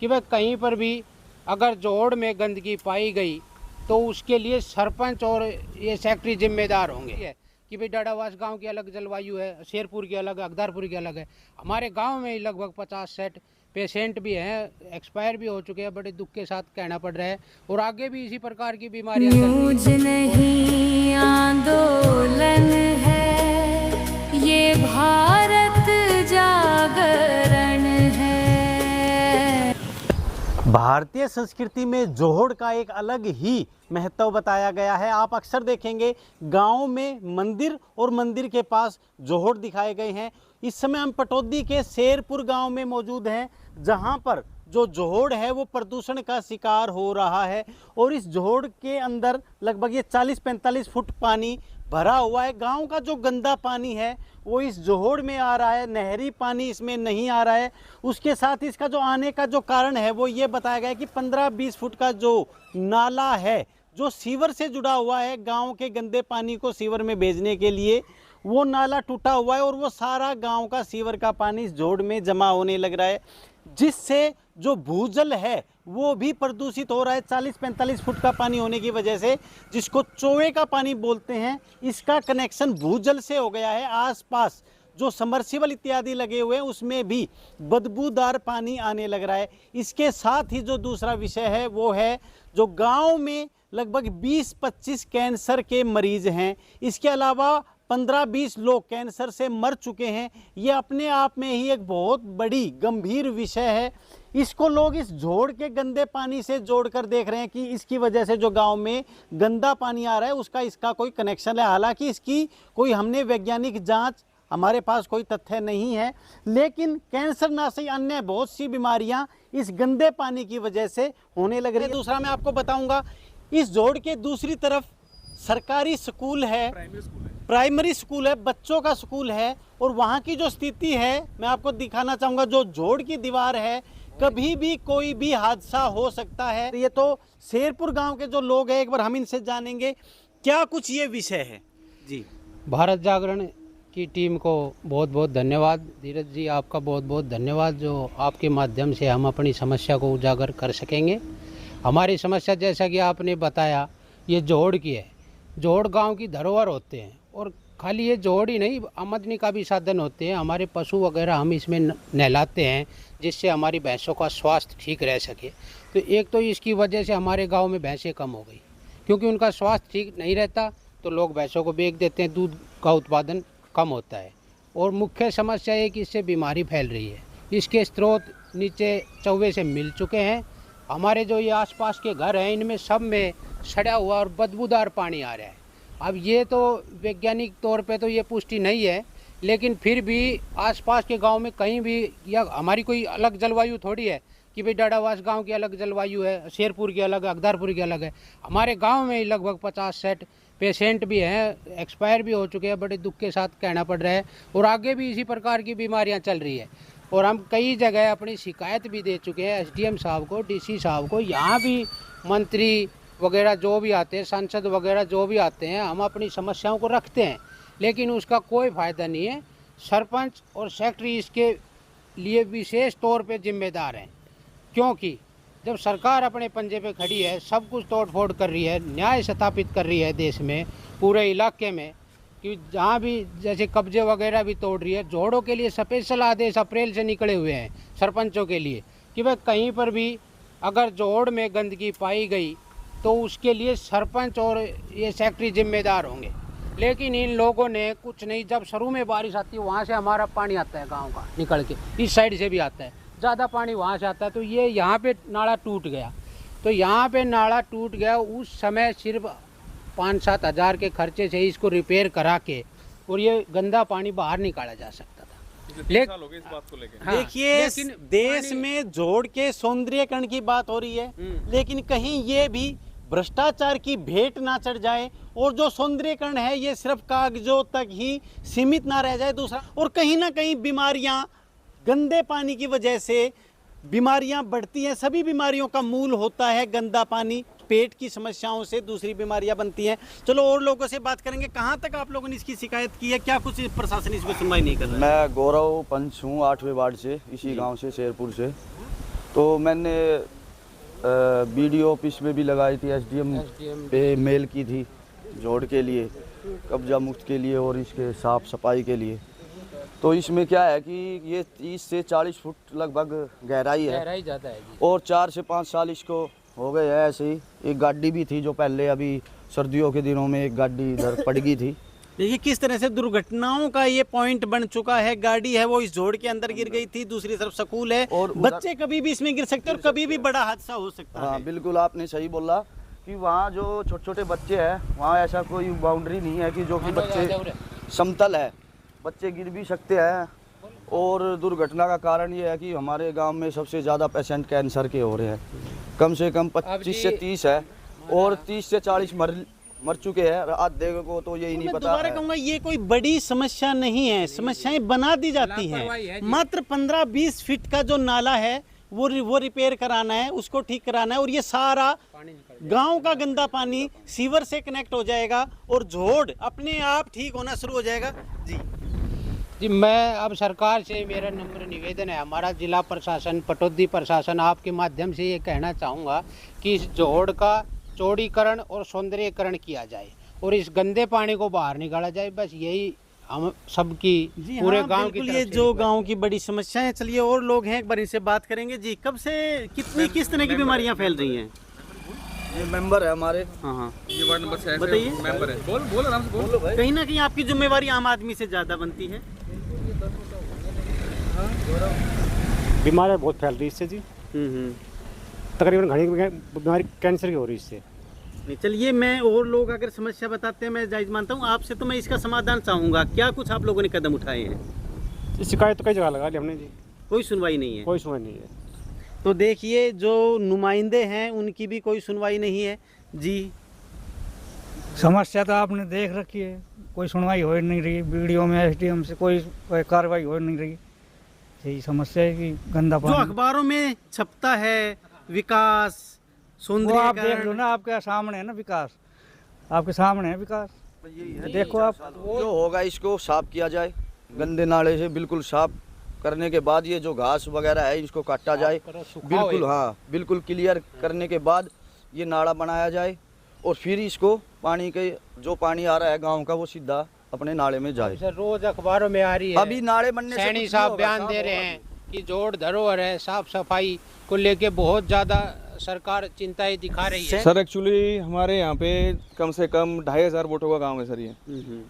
कि भाई कहीं पर भी अगर जोड़ में गंदगी पाई गई तो उसके लिए सरपंच और ये सेक्रेटरी जिम्मेदार होंगे कि भाई डाडावास गांव की अलग जलवायु है, शेरपुर की अलग, अकदारपुर की अलग है। हमारे गांव में ही लगभग 50-60 पेशेंट भी हैं, एक्सपायर भी हो चुके हैं, बड़े दुख के साथ कहना पड़ रहा है। और आगे भी इसी प्रकार की बीमारियां न्यूज नहीं आंदोलन है, ये भारत जागरण है। भारतीय संस्कृति में जोहड़ का एक अलग ही महत्व बताया गया है। आप अक्सर देखेंगे गांव में मंदिर और मंदिर के पास जोहड़ दिखाए गए हैं। इस समय हम पटौदी के शेरपुर गांव में मौजूद हैं, जहां पर जो जोहड़ है वो प्रदूषण का शिकार हो रहा है और इस जोहड़ के अंदर लगभग ये 40-45 फुट पानी भरा हुआ है। गांव का जो गंदा पानी है वो इस जोहड़ में आ रहा है, नहरी पानी इसमें नहीं आ रहा है। उसके साथ इसका जो आने का जो कारण है वो ये बताया गया है कि 15-20 फुट का जो नाला है जो सीवर से जुड़ा हुआ है, गांव के गंदे पानी को सीवर में भेजने के लिए, वो नाला टूटा हुआ है और वो सारा गांव का सीवर का पानी इस जोड़ में जमा होने लग रहा है, जिससे जो भूजल है वो भी प्रदूषित हो रहा है। 40-45 फुट का पानी होने की वजह से, जिसको चोवे का पानी बोलते हैं, इसका कनेक्शन भूजल से हो गया है। आसपास जो समरसिबल इत्यादि लगे हुए हैं उसमें भी बदबूदार पानी आने लग रहा है। इसके साथ ही जो दूसरा विषय है वो है जो गांव में लगभग 20-25 कैंसर के मरीज हैं। इसके अलावा 15-20 लोग कैंसर से मर चुके हैं। ये अपने आप में ही एक बहुत बड़ी गंभीर विषय है। इसको लोग इस जोड़ के गंदे पानी से जोड़कर देख रहे हैं कि इसकी वजह से जो गांव में गंदा पानी आ रहा है उसका इसका कोई कनेक्शन है। हालांकि इसकी कोई हमने वैज्ञानिक जांच, हमारे पास कोई तथ्य नहीं है, लेकिन कैंसर ना सही अन्य बहुत सी बीमारियां इस गंदे पानी की वजह से होने लग रही है। दूसरा मैं आपको बताऊंगा, इस जोड़ के दूसरी तरफ सरकारी स्कूल है, प्राइमरी स्कूल है, बच्चों का स्कूल है, और वहाँ की जो स्थिति है मैं आपको दिखाना चाहूँगा। जो जोड़ की दीवार है, कभी भी कोई भी हादसा हो सकता है। ये तो शेरपुर गांव के जो लोग हैं, एक बार हम इनसे जानेंगे क्या कुछ ये विषय है। जी, भारत जागरण की टीम को बहुत बहुत धन्यवाद। धीरज जी, आपका बहुत बहुत धन्यवाद, जो आपके माध्यम से हम अपनी समस्या को उजागर कर सकेंगे। हमारी समस्या जैसा कि आपने बताया ये जोहड़ की है। जोहड़ गांव की धरोहर होते हैं और खाली ये जोहड़ ही नहीं, आमदनी का भी साधन होते हैं। हमारे पशु वगैरह हम इसमें नहलाते हैं जिससे हमारी भैंसों का स्वास्थ्य ठीक रह सके। तो एक तो इसकी वजह से हमारे गांव में भैंसें कम हो गई, क्योंकि उनका स्वास्थ्य ठीक नहीं रहता तो लोग भैंसों को बेच देते हैं, दूध का उत्पादन कम होता है। और मुख्य समस्या है कि इससे बीमारी फैल रही है। इसके स्रोत नीचे चौवे से मिल चुके हैं। हमारे जो ये आसपास के घर हैं इनमें सब में सड़ा हुआ और बदबूदार पानी आ रहा है। अब ये तो वैज्ञानिक तौर पे तो ये पुष्टि नहीं है, लेकिन फिर भी आसपास के गांव में कहीं भी, या हमारी कोई अलग जलवायु थोड़ी है कि भाई डाडावास गांव की अलग जलवायु है, शेरपुर की अलग, अकदारपुर की अलग है। हमारे गांव में ही लगभग 50-60 पेशेंट भी हैं, एक्सपायर भी हो चुके हैं, बड़े दुख के साथ कहना पड़ रहा है। और आगे भी इसी प्रकार की बीमारियां चल रही है। और हम कई जगह अपनी शिकायत भी दे चुके हैं SDM साहब को, DC साहब को। यहाँ भी मंत्री वगैरह जो भी आते हैं, सांसद वगैरह जो भी आते हैं, हम अपनी समस्याओं को रखते हैं, लेकिन उसका कोई फ़ायदा नहीं है। सरपंच और सेक्रेटरी इसके लिए विशेष तौर पे जिम्मेदार हैं, क्योंकि जब सरकार अपने पंजे पे खड़ी है, सब कुछ तोड़ फोड़ कर रही है, न्याय स्थापित कर रही है देश में, पूरे इलाके में, कि जहाँ भी जैसे कब्जे वगैरह भी तोड़ रही है। जोड़ों के लिए स्पेशल आदेश अप्रैल से निकले हुए हैं सरपंचों के लिए कि भाई कहीं पर भी अगर जोड़ में गंदगी पाई गई तो उसके लिए सरपंच और ये सेक्रेटरी जिम्मेदार होंगे। लेकिन इन लोगों ने कुछ नहीं, जब शुरू में बारिश आती है वहाँ से हमारा पानी आता है गांव का निकल के, इस साइड से भी आता है, ज़्यादा पानी वहाँ से आता है, तो ये यहाँ पे नाला टूट गया। तो यहाँ पे नाला टूट गया, उस समय सिर्फ 5-7 हज़ार के खर्चे से इसको रिपेयर करा के और ये गंदा पानी बाहर निकाला जा सकता था। लेकिन इस बात को लेकर देखिए, देश में जोड़ के सौंदर्यकरण की बात हो रही है, लेकिन कहीं ये भी भ्रष्टाचार की भेंट ना चढ़ जाए और जो सौंदर्यकरण है ये सिर्फ कागजों तक ही सीमित ना रह जाए। दूसरा, और कहीं ना कहीं बीमारियां गंदे पानी की वजह से बीमारियां बढ़ती हैं। सभी बीमारियों का मूल होता है गंदा पानी। पेट की समस्याओं से दूसरी बीमारियां बनती हैं। चलो और लोगों से बात करेंगे। कहाँ तक आप लोगों ने इसकी शिकायत की है? क्या कुछ प्रशासन इसमें सुनवाई नहीं कर रहा है? मैं गौरव पंच हूँ, 8वें वार्ड से, इसी गांव से, शेरपुर से। तो मैंने बीडीओ ऑफिस में भी लगाई थी, एसडीएम पे मेल की थी जोड़ के लिए, कब्जा मुक्त के लिए और इसके साफ सफाई के लिए। तो इसमें क्या है कि ये 30 से 40 फुट लगभग गहराई है, गहराई ज़्यादा है जी। और 4 से 5 साल इसको हो गए हैं ऐसे ही। एक गाड़ी भी थी जो पहले अभी सर्दियों के दिनों में एक गाड़ी इधर पड़ गई थी। देखिए किस तरह से दुर्घटनाओं का ये पॉइंट बन चुका है। गाड़ी है वो इस जोड़ के अंदर गिर गई थी, दूसरी तरफ स्कूल है और और बच्चे कभी भी इसमें गिर सकते हैं और कभी भी बड़ा हादसा हो सकता हाँ है। बिल्कुल आपने सही बोला कि वहाँ जो छोटे छोटे बच्चे हैं वहाँ ऐसा कोई बाउंड्री नहीं है कि जो कि बच्चे समतल है, बच्चे गिर भी सकते हैं। और दुर्घटना का कारण ये है कि हमारे गांव में सबसे ज़्यादा पेशेंट कैंसर के हो रहे हैं, कम से कम 25 से 30 है और 30 से 40 मर चुके हैं। आधे को तो यही नहीं मैं पता दोबारा है। कहूंगा ये कोई बड़ी समस्या नहीं है, समस्याएं बना दी जाती हैं। मात्र 15-20 फीट का जो नाला है वो रिपेयर कराना है, उसको ठीक कराना है और ये सारा गांव का गंदा पानी सीवर से कनेक्ट हो जाएगा और जोड़ अपने आप ठीक होना शुरू हो जाएगा। जी मैं अब सरकार से मेरा नम्र निवेदन है, हमारा जिला प्रशासन, पटौदी प्रशासन, आपके माध्यम से ये कहना चाहूँगा कि इस जोड़ का चौड़ीकरण और सौंदर्यीकरण किया जाए और इस गंदे पानी को बाहर निकाला जाए। बस यही हम सबकी पूरे गांव की ये जो गांव की बड़ी समस्या है। चलिए और लोग हैं, एक बार इनसे बात करेंगे। जी कब से किस तरह की बीमारियां फैल रही हैं? ये मेंबर है हमारे। हाँ ये वार्ड नंबर 6 बताइए। मेंबर है। बोल आराम से बोल। कहीं ना कहीं आपकी जिम्मेवारी आम आदमी से ज्यादा बनती है। बीमारियाँ बहुत फैल रही है इससे जी। तकरीबन घनी बीमारी कैंसर की हो रही है इससे। नहीं चलिए, मैं और लोग अगर समस्या बताते हैं मैं जायज मानता हूँ। आपसे तो मैं इसका समाधान चाहूँगा, क्या कुछ आप लोगों ने कदम उठाए हैं? शिकायत तो कई जगह लगा ली हमने जी, कोई सुनवाई नहीं है। कोई सुनवाई नहीं है। तो देखिए जो नुमाइंदे हैं उनकी भी कोई सुनवाई नहीं है। जी समस्या तो आपने देख रखी है, कोई सुनवाई हो नहीं रही। वीडियो में एसडीएम से कोई कार्रवाई हो नहीं रही। यही समस्या है कि गंदा जो पानी अखबारों में छपता है विकास, वो आप देख लो सौंदर्यीकरण, ना, आपके सामने है ना विकास, आपके सामने है विकास। देखो आप, जो होगा इसको साफ किया जाए, गंदे नाले से बिल्कुल साफ करने के बाद ये जो घास वगैरह है इसको काटा जाए, बिल्कुल हाँ बिल्कुल क्लियर करने के बाद ये नाला बनाया जाए और फिर इसको पानी के जो पानी आ रहा है गांव का वो सीधा अपने नाले में जाए। सर रोज अखबारों में आ रही है, अभी नाले बनने से सैनी कुछ साहब नहीं होगा, बयान साफ दे रहे होगा। हैं कि जोड़ धरोहर है, साफ सफाई को लेके बहुत ज़्यादा सरकार चिंताएं दिखा रही है। सर एक्चुअली हमारे यहाँ पे कम से कम 2500 वोटों का गांव है सर ये।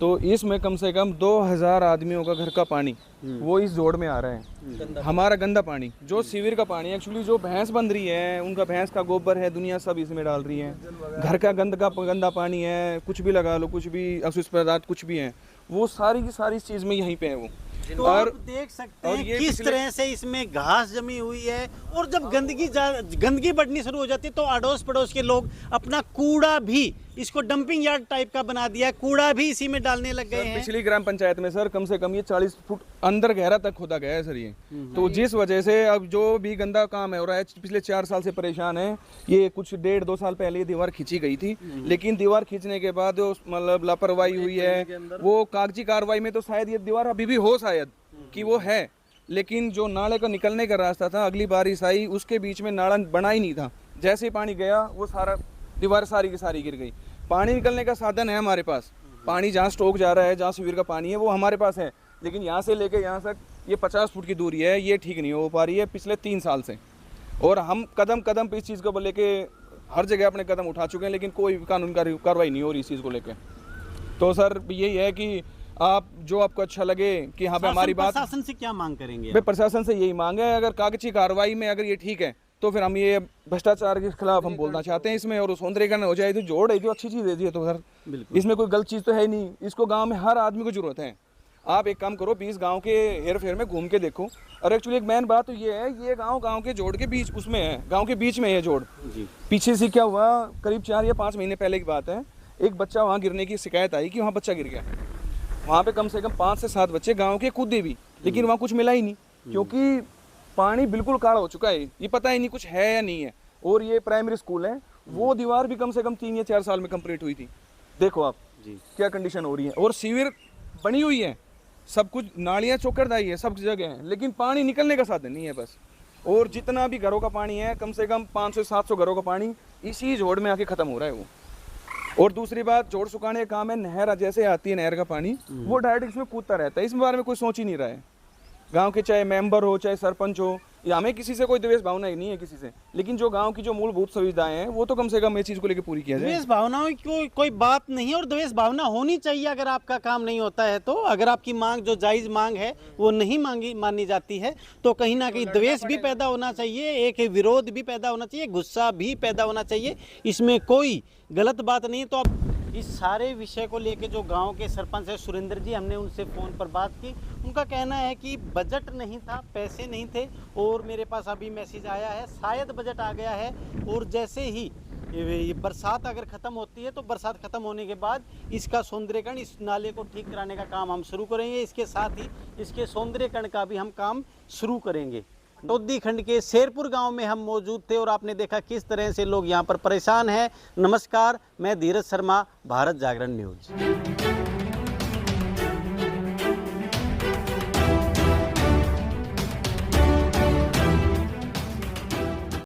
तो इसमें कम से कम 2000 आदमियों का घर का पानी वो इस जोड़ में आ रहा है। हमारा गंदा पानी जो सीवर का पानी, एक्चुअली जो भैंस बन रही है उनका भैंस का गोबर है, दुनिया सब इसमें डाल रही है। घर का गंदा पानी है, कुछ भी लगा लो, कुछ भी अपशिष्ट पदार्थ कुछ भी है, वो सारी की सारी चीज़ में यहीं पे है वो। तो आप देख सकते हैं किस तरह से इसमें घास जमी हुई है और जब गंदगी बढ़नी शुरू हो जाती है तो अड़ोस पड़ोस के लोग अपना कूड़ा भी इसको डंपिंग यार्ड टाइप का बना दिया है, कूड़ा भी इसी में डालने लग गए हैं। पिछली ग्राम पंचायत में सर कम से कम ये 40 फुट अंदर गहरा तक खोदा गया है सर ये। तो जिस वजह से अब जो भी गंदा काम है हो रहा है, पिछले 4 साल से परेशान है। ये कुछ 1.5-2 साल पहले ये दीवार खींची गई थी, लेकिन दीवार खींचने के बाद मतलब लापरवाही हुई है। वो कागजी कार्रवाई में तो शायद ये दीवार अभी भी हो शायद कि वो है, लेकिन जो नाले का निकलने का रास्ता था, अगली बारिश आई उसके बीच में नाला बना ही नहीं था। जैसे ही पानी गया वो सारा दीवार सारी की सारी गिर गई। पानी निकलने का साधन है हमारे पास, पानी जहाँ स्टॉक जा रहा है, जहाँ सीवर का पानी है वो हमारे पास है, लेकिन यहाँ से लेके यहाँ तक ये 50 फुट की दूरी है, ये ठीक नहीं हो पा रही है पिछले 3 साल से। और हम कदम कदम पे इस चीज़ को लेके हर जगह अपने कदम उठा चुके हैं, लेकिन कोई कानून कार्रवाई नहीं हो रही इस चीज़ को लेके। तो सर यही है कि आप जो आपको अच्छा लगे कि हाँ भाई हमारी बात, प्रशासन से क्या मांग करेंगे? भाई प्रशासन से यही मांग है, अगर कागजी कार्रवाई में अगर ये ठीक है तो फिर हम ये भ्रष्टाचार के खिलाफ हम बोलना चाहते हैं इसमें, और सौंदर्यीकरण हो जाए तो जोड़ है जो अच्छी चीज़ है जी। तो सर इसमें कोई गलत चीज़ तो है नहीं, इसको गांव में हर आदमी को जरूरत है। आप एक काम करो, 20 गांव के हेर फेर में घूम के देखो। और एक्चुअली एक मेन बात तो ये है, ये गांव के जोड़ के बीच उसमें है, गाँव के बीच में है जोड़। पीछे से क्या हुआ, करीब 4 या 5 महीने पहले की बात है, एक बच्चा वहाँ गिरने की शिकायत आई कि वहाँ बच्चा गिर गया। वहाँ पे कम से कम 5 से 7 बच्चे गांव के कूदे भी, लेकिन वहाँ कुछ मिला ही नहीं, क्योंकि पानी बिल्कुल काला हो चुका है, ये पता ही नहीं कुछ है या नहीं है। और ये प्राइमरी स्कूल है, वो दीवार भी कम से कम 3 या 4 साल में कंप्लीट हुई थी। देखो आप क्या कंडीशन हो रही है। और सीवर बनी हुई है, सब कुछ नालियाँ चौकड़दाई है, सब जगह है, लेकिन पानी निकलने का साधन नहीं है बस। और जितना भी घरों का पानी है कम से कम 500 से 700 घरों का पानी इसी जोड़ में आके खत्म हो रहा है वो। और दूसरी बात, जोड़ सुखाने का काम है, नहर जैसे आती है नहर का पानी वो डायरेक्ट इसमें कूदता रहता है, इस बारे में कोई सोच ही नहीं रहा है। गांव के चाहे मेंबर हो चाहे सरपंच हो, या हमें किसी से कोई द्वेष भावना ही नहीं है किसी से, लेकिन जो गांव की जो मूलभूत सुविधाएं हैं वो तो कम से कम इस चीज को लेकर पूरी किया जाए। द्वेष भावनाओं की कोई बात नहीं है, और द्वेष भावना होनी चाहिए अगर आपका काम नहीं होता है तो। अगर आपकी मांग जो जायज मांग है वो नहीं मानी जाती है तो कहीं ना कहीं द्वेष भी पैदा होना चाहिए, एक विरोध भी पैदा होना चाहिए, गुस्सा भी पैदा होना चाहिए, इसमें कोई गलत बात नहीं। तो अब इस सारे विषय को लेके जो गांव के सरपंच है सुरेंद्र जी, हमने उनसे फ़ोन पर बात की। उनका कहना है कि बजट नहीं था, पैसे नहीं थे, और मेरे पास अभी मैसेज आया है शायद बजट आ गया है, और जैसे ही ये बरसात अगर ख़त्म होती है तो बरसात ख़त्म होने के बाद इसका सौंदर्यकरण, इस नाले को ठीक कराने का काम हम शुरू करेंगे। इसके साथ ही इसके सौंदर्यकरण का भी हम काम शुरू करेंगे। टोदी खंड के शेरपुर गांव में हम मौजूद थे और आपने देखा किस तरह से लोग यहां पर परेशान हैं। नमस्कार, मैं धीरज शर्मा, भारत जागरण न्यूज़।